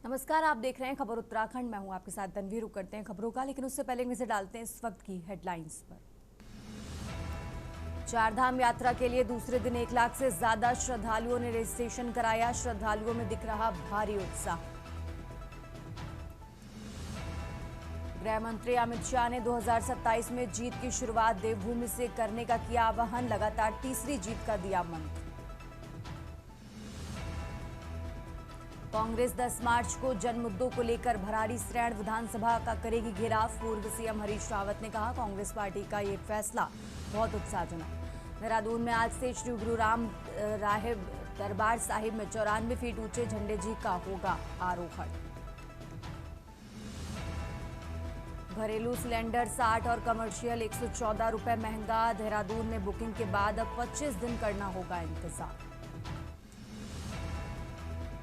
नमस्कार, आप देख रहे हैं खबर उत्तराखंड। मैं हूं आपके साथ तन्वी। रुक करते हैं खबरों का, लेकिन उससे पहले नजर डालते हैं इस वक्त की हेडलाइंस पर। चारधाम यात्रा के लिए दूसरे दिन 1 लाख से ज्यादा श्रद्धालुओं ने रजिस्ट्रेशन कराया। श्रद्धालुओं में दिख रहा भारी उत्साह। गृह मंत्री अमित शाह ने 2027 में जीत की शुरुआत देवभूमि से करने का किया आह्वान। लगातार तीसरी जीत का दिया मंत्र। कांग्रेस 10 मार्च को जन मुद्दों को लेकर भराड़ी सैण विधानसभा का करेगी घेराव। पूर्व सीएम हरीश रावत ने कहा, कांग्रेस पार्टी का ये फैसला बहुत उत्साहजनक। देहरादून में आज से श्री गुरु राम राहिब दरबार साहिब में 94 फीट ऊंचे झंडे जी का होगा आरोहण। घरेलू सिलेंडर 60 और कमर्शियल 114 रुपए महंगा। देहरादून में बुकिंग के बाद अब 25 दिन करना होगा इंतजार।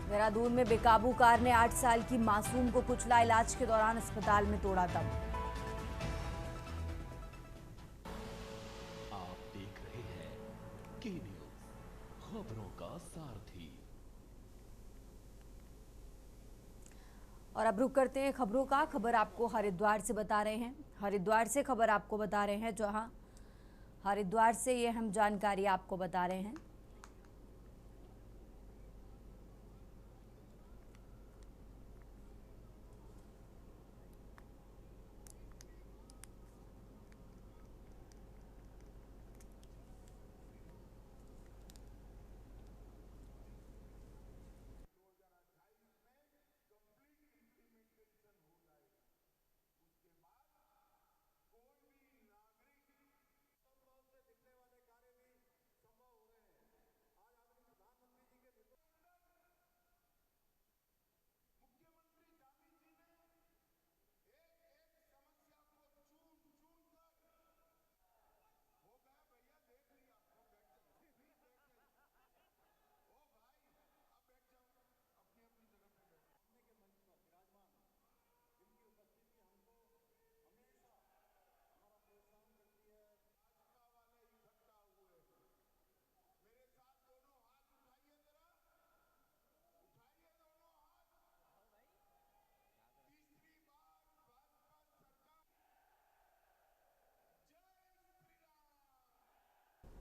देहरादून में बेकाबू कार ने 8 साल की मासूम को कुचला। इलाज के दौरान अस्पताल में तोड़ा दम। आप देख रहे हैं के न्यूज, खबरों का सारथी। और अब रुक करते हैं खबरों का। खबर आपको हरिद्वार से बता रहे हैं। हरिद्वार से खबर आपको बता रहे हैं, जहां हरिद्वार से ये हम जानकारी आपको बता रहे हैं।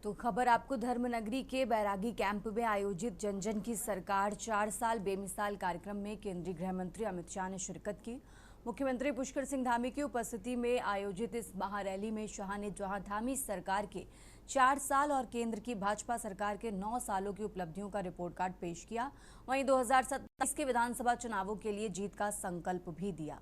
तो खबर आपको धर्मनगरी के बैरागी कैंप में आयोजित जन जन की सरकार 4 साल बेमिसाल कार्यक्रम में केंद्रीय गृह मंत्री अमित शाह ने शिरकत की। मुख्यमंत्री पुष्कर सिंह धामी की उपस्थिति में आयोजित इस महारैली में शाह ने जहां धामी सरकार के 4 साल और केंद्र की भाजपा सरकार के 9 सालों की उपलब्धियों का रिपोर्ट कार्ड पेश किया, वहीं 2027 के विधानसभा चुनावों के लिए जीत का संकल्प भी दिया।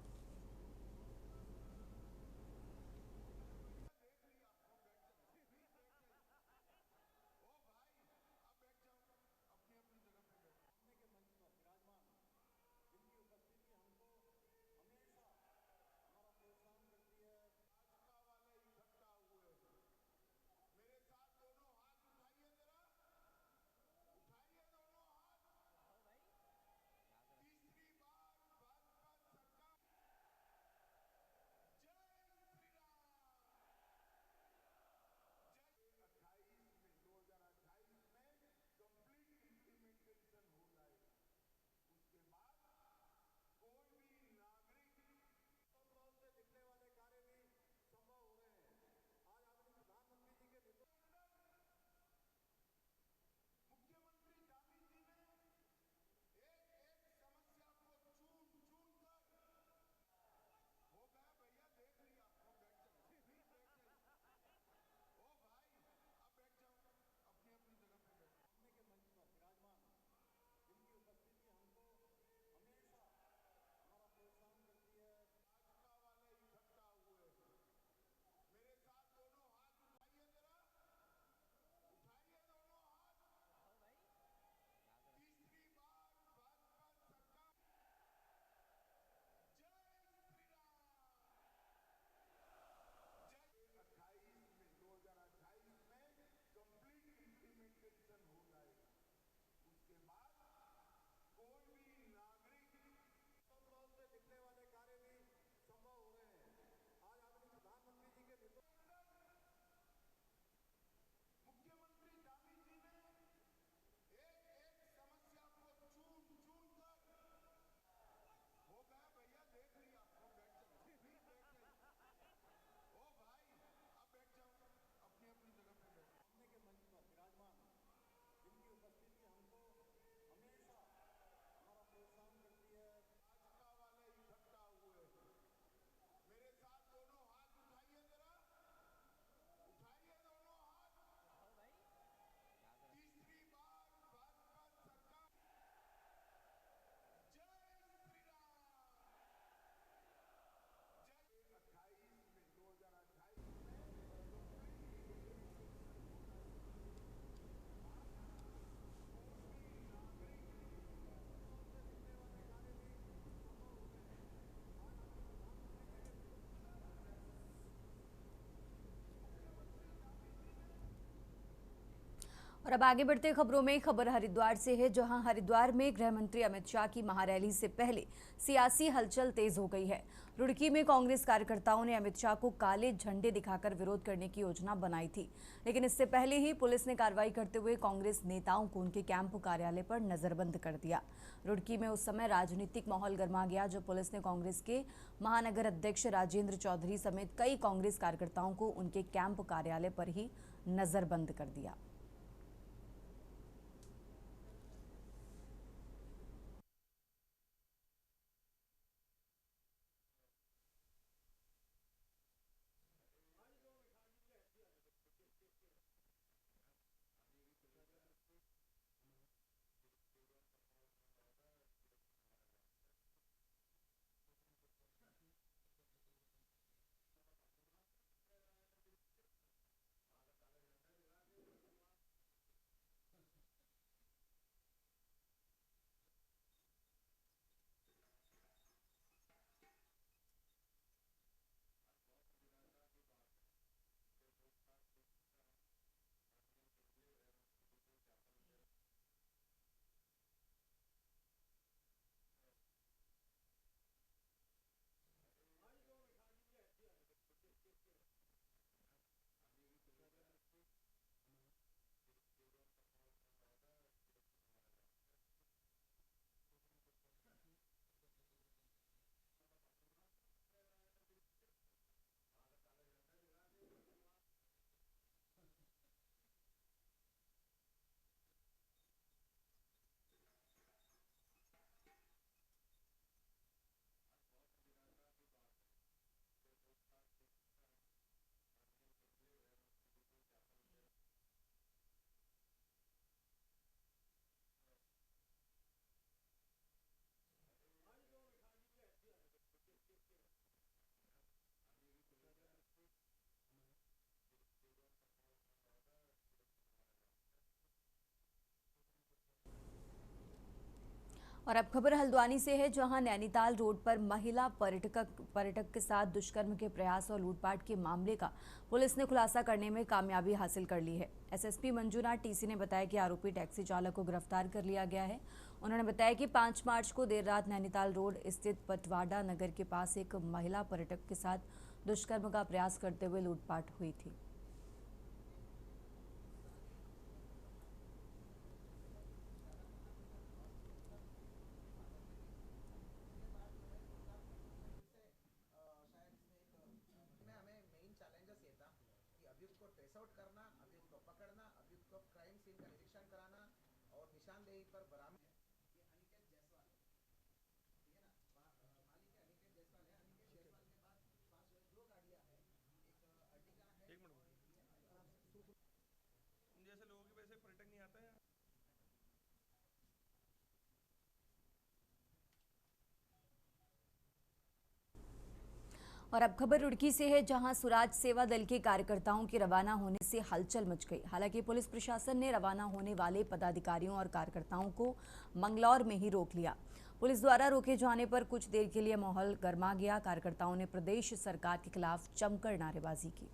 और अब आगे बढ़ते खबरों में खबर हरिद्वार से है, जहां हरिद्वार में गृह मंत्री अमित शाह की महारैली से पहले सियासी हलचल तेज हो गई है। रुड़की में कांग्रेस कार्यकर्ताओं ने अमित शाह को काले झंडे दिखाकर विरोध करने की योजना बनाई थी, लेकिन इससे पहले ही पुलिस ने कार्रवाई करते हुए कांग्रेस नेताओं को उनके कैंप कार्यालय पर नजरबंद कर दिया। रुड़की में उस समय राजनीतिक माहौल गर्मा गया जब पुलिस ने कांग्रेस के महानगर अध्यक्ष राजेंद्र चौधरी समेत कई कांग्रेस कार्यकर्ताओं को उनके कैंप कार्यालय पर ही नजरबंद कर दिया। और अब खबर हल्द्वानी से है, जहां नैनीताल रोड पर महिला पर्यटक के साथ दुष्कर्म के प्रयास और लूटपाट के मामले का पुलिस ने खुलासा करने में कामयाबी हासिल कर ली है। एसएसपी मंजुनाथ टीसी ने बताया कि आरोपी टैक्सी चालक को गिरफ्तार कर लिया गया है। उन्होंने बताया कि 5 मार्च को देर रात नैनीताल रोड स्थित पटवाड़ा नगर के पास एक महिला पर्यटक के साथ दुष्कर्म का प्रयास करते हुए लूटपाट हुई थी। अभियुक्त को ट्रेस आउट करना, अभियुक्त को पकड़ना, अभियुक्त को क्राइम सीन का निरीक्षण कराना और निशानदेही पर बरामद। ये अनिकेत जायसवाल है, ठीक है ना? मालिक है अनिकेत जायसवाल है। अनिकेत जायसवाल के बाद 2 गाड़ियां हैं, एक अर्टिगा है। एक मिनट उन जैसे लोगों की वजह से पर्यटक नहीं आता है। और अब खबर रुड़की से है, जहां स्वराज सेवा दल के कार्यकर्ताओं के रवाना होने से हलचल मच गई। हालांकि पुलिस प्रशासन ने रवाना होने वाले पदाधिकारियों और कार्यकर्ताओं को मंगलौर में ही रोक लिया। पुलिस द्वारा रोके जाने पर कुछ देर के लिए माहौल गर्मा गया। कार्यकर्ताओं ने प्रदेश सरकार के खिलाफ जमकर नारेबाजी की।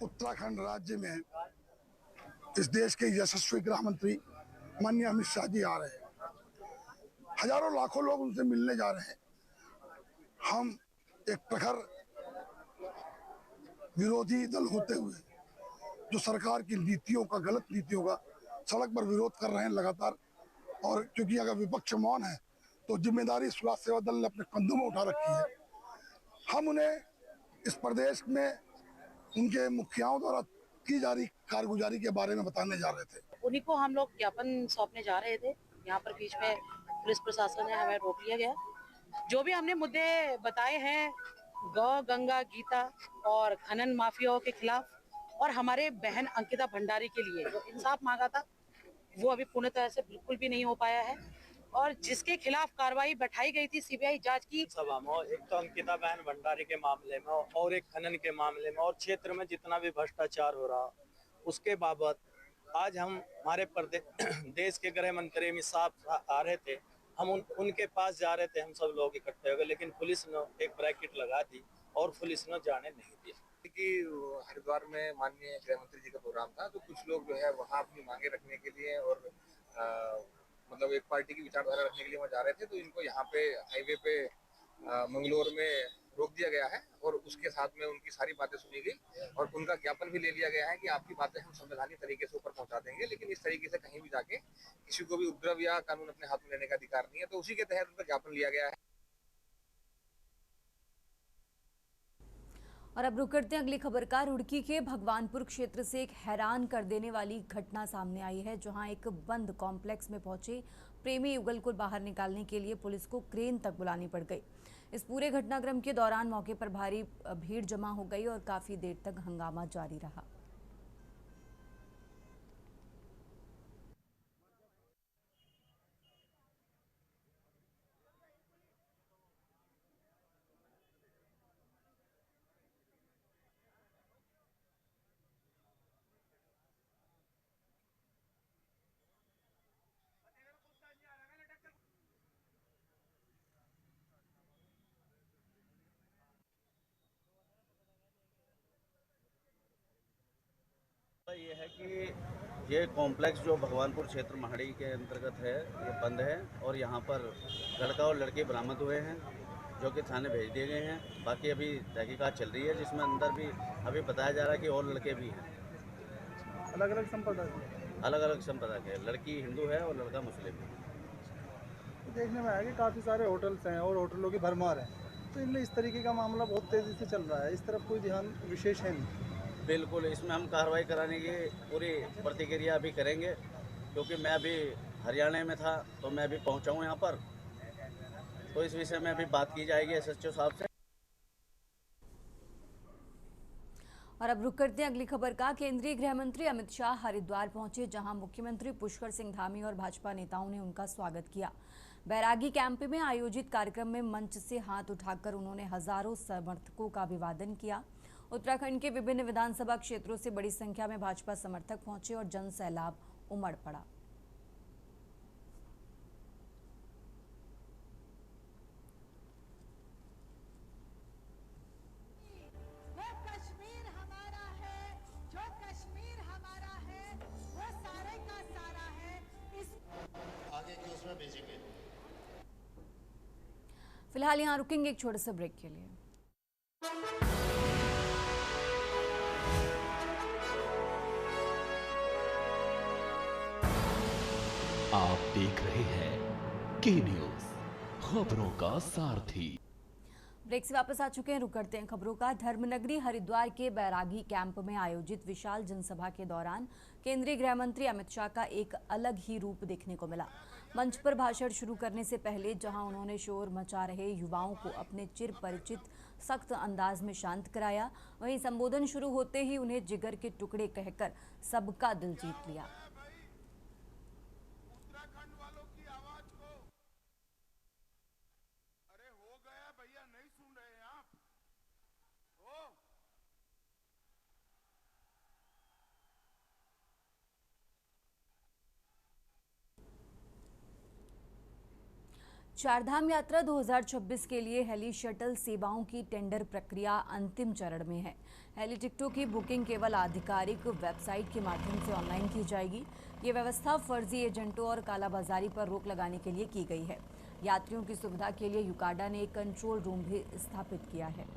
उत्तराखंड राज्य में इस देश के यशस्वी गृह मंत्री माननीय अमित शाह जी आ रहे हैं। हजारों लाखों लोग उनसे मिलने जा रहे हैं। हम एक प्रखर विरोधी दल होते हुए जो सरकार की नीतियों का, गलत नीतियों का सड़क पर विरोध कर रहे हैं लगातार। और क्योंकि अगर विपक्ष मौन है तो जिम्मेदारी स्वराज सेवा दल ने अपने कंधों में उठा रखी है। हम उन्हें इस प्रदेश में उनके मुखियाओं द्वारा की जा रही कारगुजारी के बारे में बताने जा रहे थे। उन्हीं को हम लोग ज्ञापन सौंपने जा रहे थे। यहाँ पर बीच में पुलिस प्रशासन ने हमें रोक लिया गया। जो भी हमने मुद्दे बताए हैं गौ गंगा गीता और खनन माफियाओं के खिलाफ और हमारे बहन अंकिता भंडारी के लिए जो इंसाफ मांगा था वो अभी पूर्ण तरह से बिल्कुल भी नहीं हो पाया है। और जिसके खिलाफ कार्रवाई बैठाई गई थी सीबीआई जांच की सभा में, एक तो अंकिता बहन भंडारी के मामले में और एक खनन के मामले में और क्षेत्र में जितना भी भ्रष्टाचार हो रहा उसके बाबत आज हम हमारे देश के गृह मंत्री अमित शाह आ रहे थे। हम उनके पास जा रहे थे, हम सब लोग इकट्ठे हो गए, लेकिन पुलिस ने एक ब्रैकेट लगा दी और पुलिस ने जाने नहीं दिया। कि हरिद्वार में माननीय गृह मंत्री जी का प्रोग्राम था, तो कुछ लोग जो है वहाँ अपनी मांगे रखने के लिए और मतलब एक पार्टी की विचारधारा रखने के लिए वहाँ जा रहे थे, तो इनको यहाँ पे हाईवे पे मंगलोर में रोक दिया गया है और उसके साथ में उनकी सारी बातें सुनी गई और उनका ज्ञापन भी ले लिया गया है कि आपकी बातें हम संवैधानिक तरीके से ऊपर पहुंचा देंगे, लेकिन इस तरीके से कहीं भी जाके किसी को भी उपद्रव या कानून अपने हाथ में लेने का अधिकार नहीं है। तो उसी के तहत उनका ज्ञापन लिया गया है। और अब रुक करते हैं अगली खबर का। रुड़की के भगवानपुर क्षेत्र से एक हैरान कर देने वाली घटना सामने आई है, जहां एक बंद कॉम्प्लेक्स में पहुंचे प्रेमी युगल को बाहर निकालने के लिए पुलिस को क्रेन तक बुलानी पड़ गई। इस पूरे घटनाक्रम के दौरान मौके पर भारी भीड़ जमा हो गई और काफी देर तक हंगामा जारी रहा। ये है कि ये कॉम्प्लेक्स जो भगवानपुर क्षेत्र महाड़ी के अंतर्गत है, ये बंद है और यहाँ पर लड़का और लड़की बरामद हुए हैं जो कि थाने भेज दिए गए हैं। बाकी अभी तहकीकात चल रही है, जिसमें अंदर भी अभी बताया जा रहा है कि और लड़के भी हैं। अलग अलग संप्रदाय के, लड़की हिंदू है और लड़का मुस्लिम है। देखने में आया कि काफ़ी सारे होटल्स हैं और होटलों की भरमार है, तो इनमें इस तरीके का मामला बहुत तेज़ी से चल रहा है। इस तरफ कोई ध्यान विशेष है नहीं। बिल्कुल, इसमें हम कार्रवाई कराने की पूरी प्रतिक्रिया अभी करेंगे, क्योंकि मैं अभी हरियाणा में था तो मैं अभी पहुंचा हूं यहाँ पर, तो इस विषय में अभी बात की जाएगी एसएचओ साहब से। और अब रुक करते हैं अगली खबर का। केंद्रीय गृह मंत्री अमित शाह हरिद्वार पहुंचे, जहां मुख्यमंत्री पुष्कर सिंह धामी और भाजपा नेताओं ने उनका स्वागत किया। बैरागी कैंप में आयोजित कार्यक्रम में मंच से हाथ उठाकर उन्होंने हजारों समर्थकों का अभिवादन किया। उत्तराखंड के विभिन्न विधानसभा क्षेत्रों से बड़ी संख्या में भाजपा समर्थक पहुंचे और जन सैलाब उमड़ पड़ा। वो कश्मीर हमारा है, जो कश्मीर हमारा है वो सारे का सारा है। इस आगे की उसमें भेजेंगे। फिलहाल यहाँ रुकेंगे एक छोटे से ब्रेक के लिए। आप देख रहे हैं के न्यूज, खबरों का सारथी। ब्रेक से वापस आ चुके हैं, रुक करते हैं खबरों का। धर्मनगरी हरिद्वार के बैरागी कैंप में आयोजित विशाल जनसभा के दौरान केंद्रीय गृह मंत्री अमित शाह का एक अलग ही रूप देखने को मिला। मंच पर भाषण शुरू करने से पहले जहां उन्होंने शोर मचा रहे युवाओं को अपने चिर परिचित सख्त अंदाज में शांत कराया, वहीं संबोधन शुरू होते ही उन्हें जिगर के टुकड़े कहकर सबका दिल जीत लिया। चारधाम यात्रा 2026 के लिए हेली शटल सेवाओं की टेंडर प्रक्रिया अंतिम चरण में है। हेली टिकटों की बुकिंग केवल आधिकारिक वेबसाइट के माध्यम से ऑनलाइन की जाएगी। ये व्यवस्था फर्जी एजेंटों और कालाबाजारी पर रोक लगाने के लिए की गई है। यात्रियों की सुविधा के लिए यूकाडा ने एक कंट्रोल रूम भी स्थापित किया है।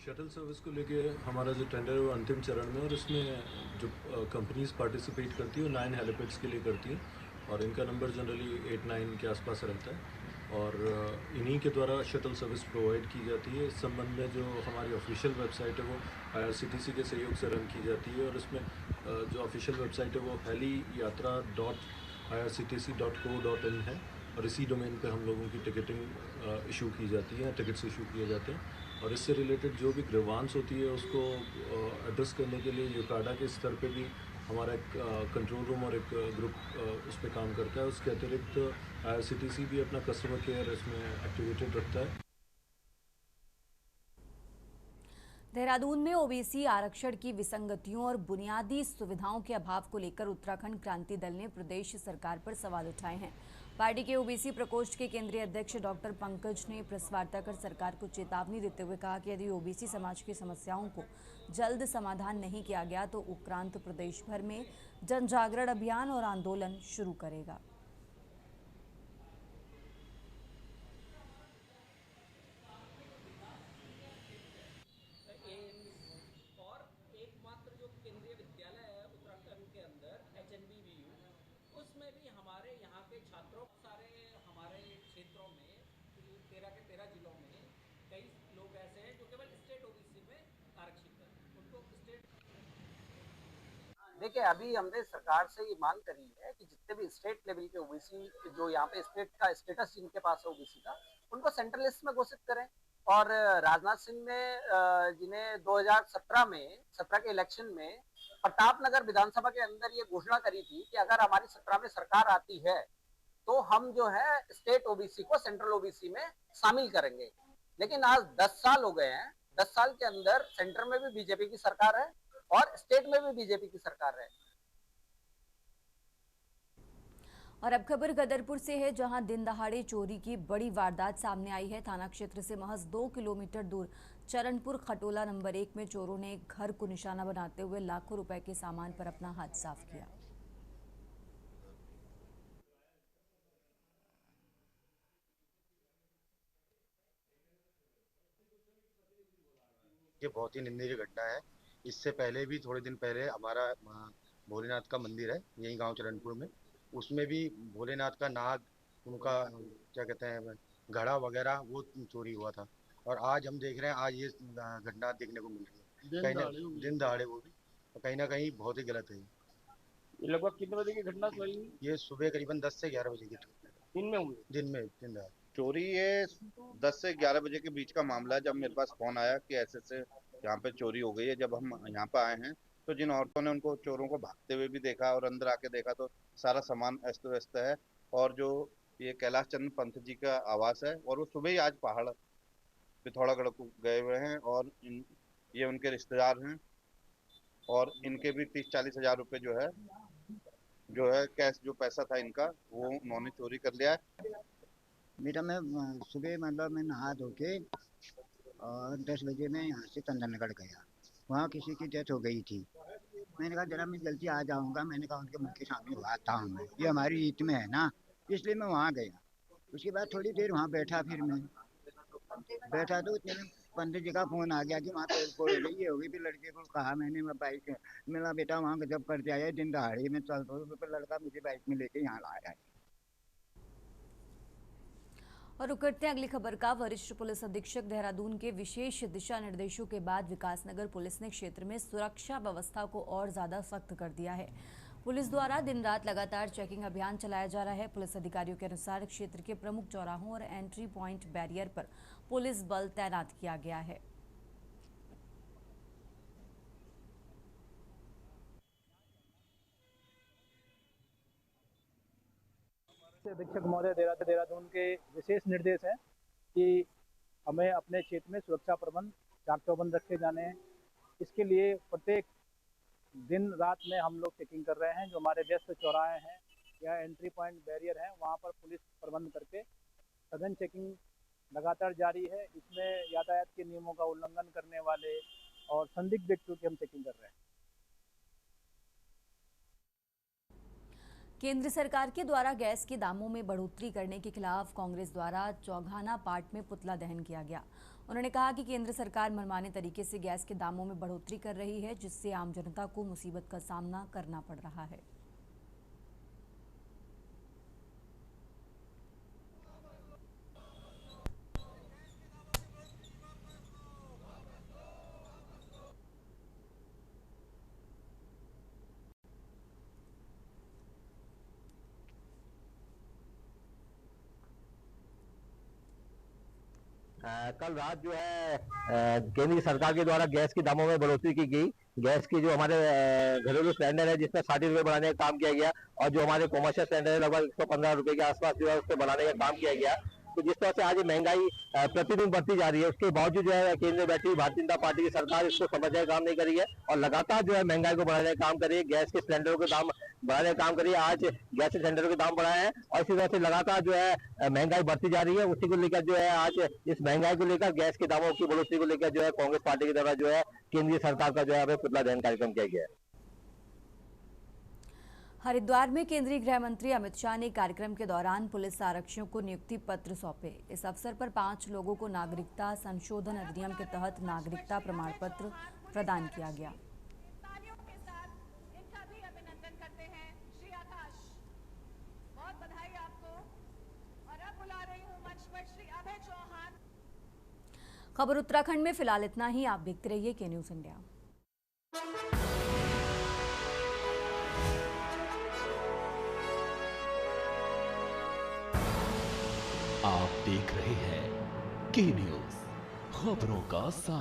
शटल सर्विस को लेके हमारा जो टेंडर है वो अंतिम चरण में, और इसमें जो कंपनीज पार्टिसिपेट करती है वो 9 हेलीपैड्स के लिए करती है और इनका नंबर जनरली 8-9 के आसपास रहता है। और इन्हीं के द्वारा शटल सर्विस प्रोवाइड की जाती है। इस संबंध में जो हमारी ऑफिशियल वेबसाइट है वो IRCTC के सहयोग से रन की जाती है और इसमें जो ऑफिशियल वेबसाइट है वो heliyatra.irctc.co.in है और इसी डोमेन पे हम लोगों की टिकटिंग इशू की जाती है, टिकट्स इशू किए जाते हैं और इससे रिलेटेड जो भी ग्रीवांस होती है उसको एड्रेस करने के लिए यूकाडा के स्तर पे भी हमारा एक कंट्रोल रूम और एक ग्रुप उस पर काम करता है। उसके अतिरिक्त IRCTC भी अपना कस्टमर केयर इसमें एक्टिवेटेड रखता है। देहरादून में ओबीसी आरक्षण की विसंगतियों और बुनियादी सुविधाओं के अभाव को लेकर उत्तराखंड क्रांति दल ने प्रदेश सरकार पर सवाल उठाए हैं। पार्टी के ओबीसी प्रकोष्ठ के केंद्रीय अध्यक्ष डॉक्टर पंकज ने प्रेस वार्ता कर सरकार को चेतावनी देते हुए कहा कि यदि ओबीसी समाज की समस्याओं को जल्द समाधान नहीं किया गया तो उपरांत प्रदेश भर में जन जागरण अभियान और आंदोलन शुरू करेगा। और एकमात्र जो केंद्रीय विद्यालय है उत्तराखंड के अंदर HNBVU, उसमें भी हमारे यहाँ के छात्रों सारे हमारे क्षेत्रों में 13 के 13 जिलों में कई लोग ऐसे हैं जो केवल स्टेट ओबीसी में आरक्षित हैं, उनको स्टेट। देखिए, अभी हमने सरकार से ये मांग करी है कि जितने भी स्टेट लेवल के ओबीसी जो यहाँ पे स्टेट का स्टेटस जिनके पास है ओबीसी का, उनको सेंट्रल लिस्ट में घोषित करें। और राजनाथ सिंह ने जिन्हें 2017 के इलेक्शन में प्रतापनगर विधानसभा के अंदर ये घोषणा करी थी कि अगर हमारी 17 में सरकार आती है तो हम जो है स्टेट ओबीसी को सेंट्रल ओबीसी में शामिल करेंगे। लेकिन आज 10 साल हो गए हैं, 10 साल के अंदर सेंटर में भी बीजेपी की सरकार है और स्टेट में भी बीजेपी की सरकार है। और अब खबर गदरपुर से है, जहां दिन दहाड़े चोरी की बड़ी वारदात सामने आई है। थाना क्षेत्र से महज 2 किलोमीटर दूर चरणपुर खटोला नंबर 1 में चोरों ने एक घर को निशाना बनाते हुए लाखों रुपए के सामान पर अपना हाथ साफ किया। ये बहुत ही निंदनीय घटना है। इससे पहले भी थोड़े दिन पहले हमारा भोलेनाथ का मंदिर है यही गांव चरणपुर में, उसमें भी भोलेनाथ का नाग, उनका क्या कहते हैं घड़ा वगैरह वो चोरी हुआ था। और आज हम देख रहे हैं आज ये घटना देखने को मिल रही है दिन दहाड़े, वो भी कहीं ना कहीं बहुत ही गलत है। ये लगभग कितने बजे की घटना हुई? ये सुबह करीबन 10 से 11 बजे की दिन में दिन दहाड़े चोरी। ये 10 से 11 बजे के बीच का मामला है। जब मेरे पास फोन आया कि ऐसे यहाँ पे चोरी हो गई है, जब हम यहाँ पे आए हैं तो जिन औरतों ने उनको चोरों को भागते हुए भी देखा और अंदर आके देखा तो सारा सामान अस्त व्यस्त है। और जो ये कैलाश चंद्र पंत जी का आवास है और वो सुबह ही आज पहाड़ पिथौरागढ़ को गए हुए हैं और ये उनके रिश्तेदार हैं और इनके भी 30-40 हजार रुपए जो है कैश जो पैसा था इनका वो उन्होंने चोरी कर लिया है। बेटा मैं सुबह मतलब मैं नहा धो के और 10 बजे मैं यहाँ से चंदनगढ़ गया, वहाँ किसी की डेथ हो गई थी। मैंने कहा जरा मैं जल्दी आ जाऊँगा, मैंने कहा उनके मुँह के सामने आता हूँ मैं, ये हमारी ईद में है ना, इसलिए मैं वहाँ गया। उसके बाद थोड़ी देर वहाँ बैठा, फिर मैं बैठा तो पंडित जी का फोन आ गया कि वहाँ तो ये होगी। फिर लड़के को कहा मैंने, मैं बाइक मेरा बेटा वहाँ जब करते आया दिन दहाड़े में चल तो लड़का मुझे बाइक में लेके यहाँ लाया है। और उकरते अगली खबर का। वरिष्ठ पुलिस अधीक्षक देहरादून के विशेष दिशा निर्देशों के बाद विकासनगर पुलिस ने क्षेत्र में सुरक्षा व्यवस्था को और ज्यादा सख्त कर दिया है। पुलिस द्वारा दिन रात लगातार चेकिंग अभियान चलाया जा रहा है। पुलिस अधिकारियों के अनुसार क्षेत्र के प्रमुख चौराहों और एंट्री पॉइंट बैरियर पर पुलिस बल तैनात किया गया है। अधीक्षक महोदय देहरादून के विशेष निर्देश हैं कि हमें अपने क्षेत्र में सुरक्षा प्रबंध चाक चौबंद रखे जाने हैं। इसके लिए प्रत्येक दिन रात में हम लोग चेकिंग कर रहे हैं। जो हमारे व्यस्त चौराहे हैं या एंट्री पॉइंट बैरियर हैं वहाँ पर पुलिस प्रबंध करके सघन चेकिंग लगातार जारी है। इसमें यातायात के नियमों का उल्लंघन करने वाले और संदिग्ध व्यक्तियों की हम चेकिंग कर रहे हैं। केंद्र सरकार के द्वारा गैस के दामों में बढ़ोतरी करने के खिलाफ कांग्रेस द्वारा चौघाना पाट में पुतला दहन किया गया। उन्होंने कहा कि केंद्र सरकार मनमाने तरीके से गैस के दामों में बढ़ोतरी कर रही है, जिससे आम जनता को मुसीबत का सामना करना पड़ रहा है। कल रात जो है केंद्रीय सरकार के द्वारा गैस के दामों में बढ़ोतरी की गई। गैस की जो हमारे घरेलू सिलेंडर है जिसमें 60 रुपये बढ़ाने का काम किया गया और जो हमारे कॉमर्शियल सिलेंडर है लगभग 115 रुपये के आसपास जो है उसको बढ़ाने का काम किया गया। तो जिस तरह से आज महंगाई प्रतिदिन बढ़ती जा रही है उसके बावजूद जो है केंद्र में बैठी भारतीय जनता पार्टी की सरकार इसको समझने का काम नहीं करी है और लगातार जो है महंगाई को बढ़ाने का काम कर रही है। गैस के सिलेंडरों के दाम बढ़ाने का काम करिए। आज गैस के सिलेंडरों के दाम बढ़ाए हैं और इसी तरह से लगातार जो है महंगाई बढ़ती जा रही है। उसी को लेकर जो है आज इस महंगाई को लेकर गैस के दामों की बढ़ोतरी को लेकर जो है कांग्रेस पार्टी की द्वारा जो है केंद्रीय सरकार का जो है पुतला दहन कार्यक्रम किया गया है। हरिद्वार में केंद्रीय गृह मंत्री अमित शाह ने कार्यक्रम के दौरान पुलिस आरक्षियों को नियुक्ति पत्र सौंपे। इस अवसर पर 5 लोगों को नागरिकता संशोधन अधिनियम के तहत नागरिकता प्रमाण पत्र प्रदान किया गया। खबर उत्तराखंड में फिलहाल इतना ही। आप देखते रहिए के न्यूज़ इंडिया। आप देख रहे हैं के न्यूज़, खबरों का सारा।